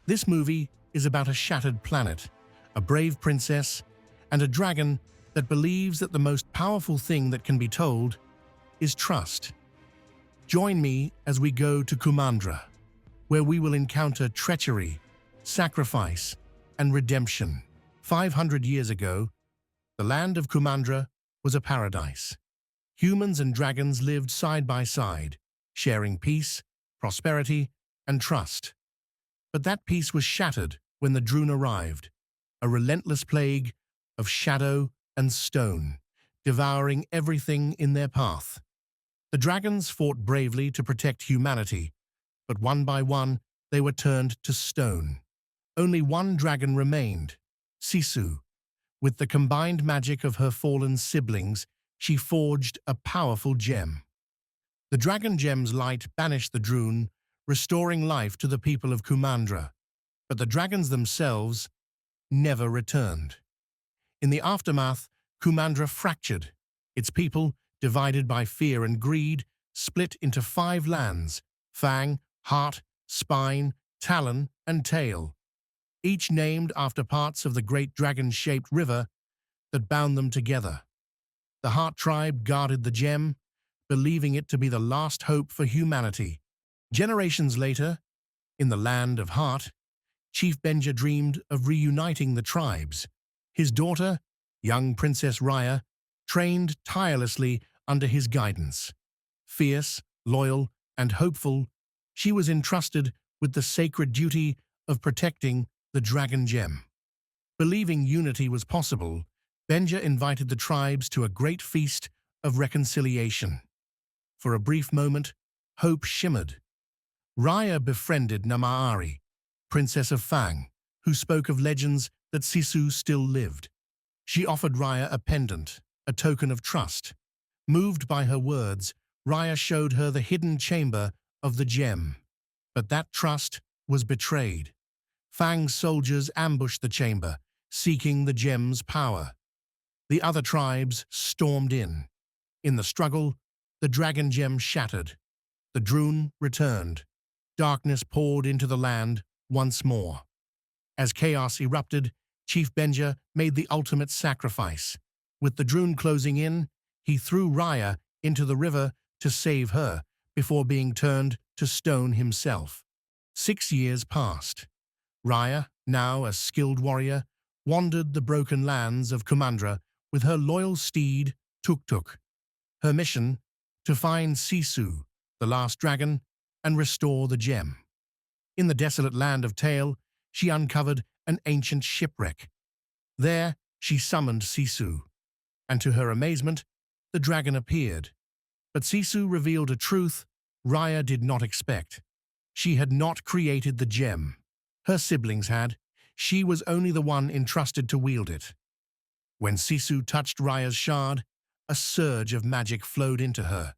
This movie is about a shattered planet, a brave princess, and a dragon that believes that the most powerful thing that can be told is trust. Join me as we go to Kumandra, where we will encounter treachery, sacrifice, and redemption. 500 years ago, the land of Kumandra was a paradise. Humans and dragons lived side by side, sharing peace, prosperity, and trust. But that peace was shattered when the Droon arrived, a relentless plague of shadow and stone, devouring everything in their path. The dragons fought bravely to protect humanity, but one by one they were turned to stone. Only one dragon remained, Sisu. With the combined magic of her fallen siblings, she forged a powerful gem. The dragon gem's light banished the Droon, restoring life to the people of Kumandra. But the dragons themselves never returned. In the aftermath, Kumandra fractured. Its people, divided by fear and greed, split into 5 lands: Fang, Heart, Spine, Talon, and Tail, each named after parts of the great dragon-shaped river that bound them together. The Heart tribe guarded the gem, believing it to be the last hope for humanity. Generations later, in the land of Heart, Chief Benja dreamed of reuniting the tribes. His daughter, young Princess Raya, trained tirelessly under his guidance. Fierce, loyal, and hopeful, she was entrusted with the sacred duty of protecting the dragon gem. Believing unity was possible, Benja invited the tribes to a great feast of reconciliation. For a brief moment, hope shimmered. Raya befriended Namaari, Princess of Fang, who spoke of legends that Sisu still lived. She offered Raya a pendant, a token of trust. Moved by her words, Raya showed her the hidden chamber of the gem. But that trust was betrayed. Fang's soldiers ambushed the chamber, seeking the gem's power. The other tribes stormed in. In the struggle, the dragon gem shattered. The Droon returned. Darkness poured into the land once more. As chaos erupted, Chief Benja made the ultimate sacrifice. With the Droon closing in, he threw Raya into the river to save her before being turned to stone himself. 6 years passed. Raya, now a skilled warrior, wandered the broken lands of Kumandra with her loyal steed, Tuk-Tuk. Her mission, to find Sisu, the last dragon, and restore the gem. In the desolate land of Tail, she uncovered an ancient shipwreck. There, she summoned Sisu, and to her amazement, the dragon appeared. But Sisu revealed a truth Raya did not expect. She had not created the gem. Her siblings had. She was only the one entrusted to wield it. When Sisu touched Raya's shard, a surge of magic flowed into her.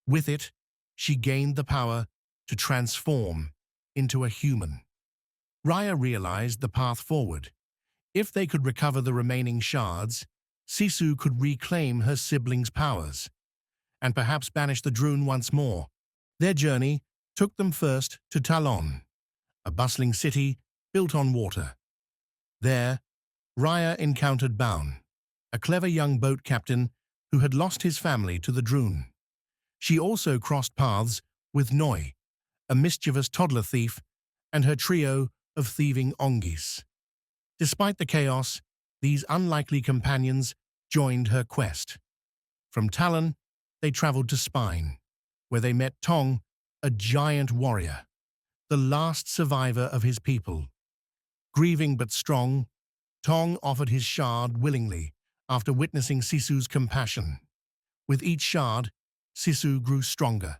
With it, she gained the power to transform into a human. Raya realized the path forward. If they could recover the remaining shards, Sisu could reclaim her siblings' powers, and perhaps banish the Droon once more. Their journey took them first to Talon, a bustling city built on water. There, Raya encountered Baun, a clever young boat captain who had lost his family to the Droon. She also crossed paths with Noi, a mischievous toddler thief, and her trio of thieving Ongis. Despite the chaos, these unlikely companions joined her quest. From Talon, they traveled to Spine, where they met Tong, a giant warrior, the last survivor of his people. Grieving but strong, Tong offered his shard willingly after witnessing Sisu's compassion. With each shard, Sisu grew stronger.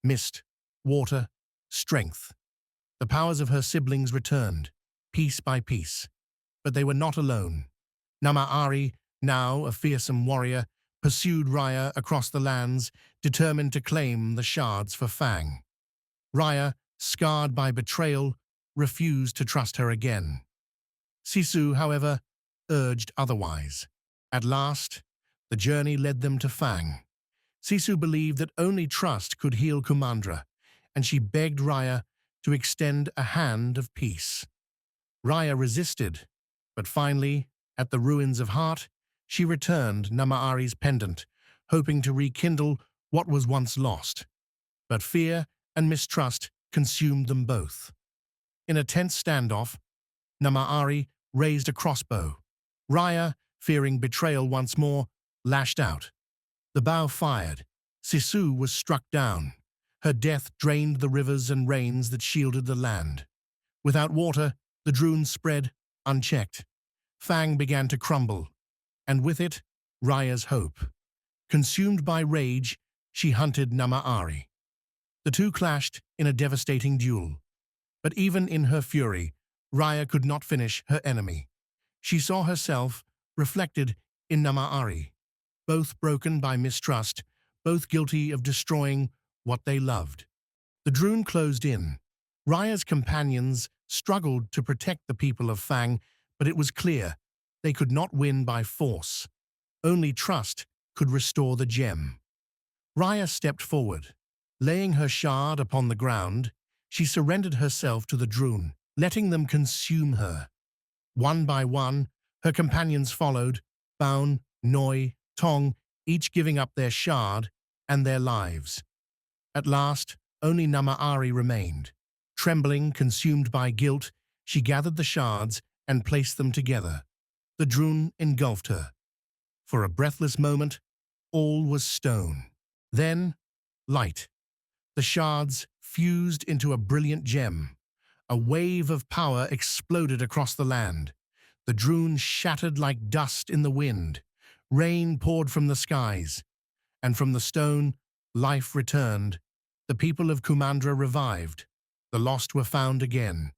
Mist, water, strength. The powers of her siblings returned, piece by piece. But they were not alone. Namaari, now a fearsome warrior, pursued Raya across the lands, determined to claim the shards for Fang. Raya, scarred by betrayal, refused to trust her again. Sisu, however, urged otherwise. At last, the journey led them to Fang. Sisu believed that only trust could heal Kumandra, and she begged Raya to extend a hand of peace. Raya resisted, but finally, at the ruins of Heart, she returned Namaari's pendant, hoping to rekindle what was once lost. But fear and mistrust consumed them both. In a tense standoff, Namaari raised a crossbow. Raya, fearing betrayal once more, lashed out. The bow fired. Sisu was struck down. Her death drained the rivers and rains that shielded the land. Without water, the Druun spread, unchecked. Fang began to crumble, and with it, Raya's hope. Consumed by rage, she hunted Namaari. The two clashed in a devastating duel. But even in her fury, Raya could not finish her enemy. She saw herself reflected in Namaari, both broken by mistrust, both guilty of destroying what they loved. The Druun closed in. Raya's companions struggled to protect the people of Fang, but it was clear they could not win by force. Only trust could restore the gem. Raya stepped forward. Laying her shard upon the ground, she surrendered herself to the Druun, letting them consume her. One by one, her companions followed, Baun, Noi, Tong, each giving up their shard and their lives. At last, only Namaari remained. Trembling, consumed by guilt, she gathered the shards and placed them together. The Druun engulfed her. For a breathless moment, all was stone. Then, light. The shards fused into a brilliant gem. A wave of power exploded across the land. The Druun shattered like dust in the wind. Rain poured from the skies. And from the stone, life returned. The people of Kumandra revived. The lost were found again.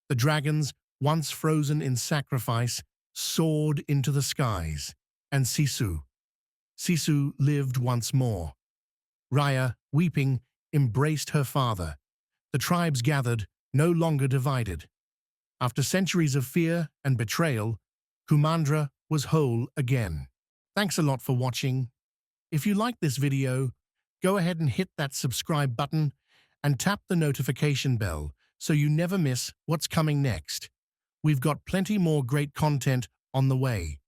The dragons, once frozen in sacrifice, soared into the skies. And Sisu lived once more. Raya, weeping, embraced her father. The tribes gathered, no longer divided. After centuries of fear and betrayal, Kumandra was whole again. Thanks a lot for watching. If you liked this video, go ahead and hit that subscribe button and tap the notification bell so you never miss what's coming next. We've got plenty more great content on the way.